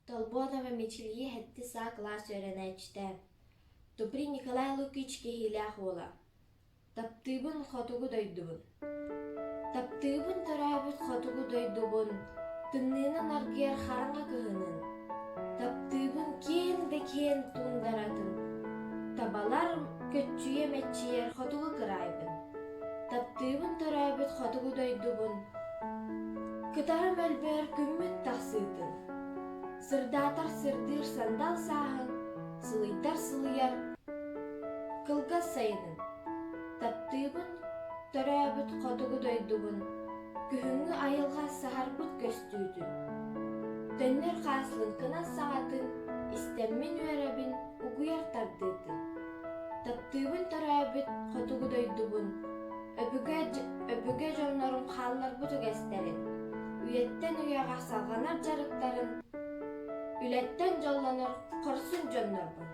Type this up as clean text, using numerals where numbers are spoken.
Толботова мечилье хетти са класс öğrenäçte. Тупри Николай Лукич кехилях ола. Таптыбын хотугу дойдубун. Таптыбын төрәбіт хотугу дойдубун. Тымнынан аргер хараңа кыһынын. Таптыбын кен де кен тундаратын. Табалар көтчүйе мәччиер хотугу кырайбын. Таптыбын төрәбіт хотугу дойдубун. Кытарым әлбәр күммет тахсыытын. Сырдатар сырдыр сандал саһын, сылыйтар сылыяр кылга сайынын. Таптыбын төрәбіт хотугу дойдубун. Күһүңү айылга сахарбыт көстүүтүн. Төннөр хаслын кына саатын, истеммен үөрәбин угуяр тардыытын. Таптыбын төрәбіт хотугу дойдубун. Өбүгө жоннорун хааллар бутугестерин. Үйеттен уяга салганар жарыктарын, үлеттен жолланыр корсун жоннорбун.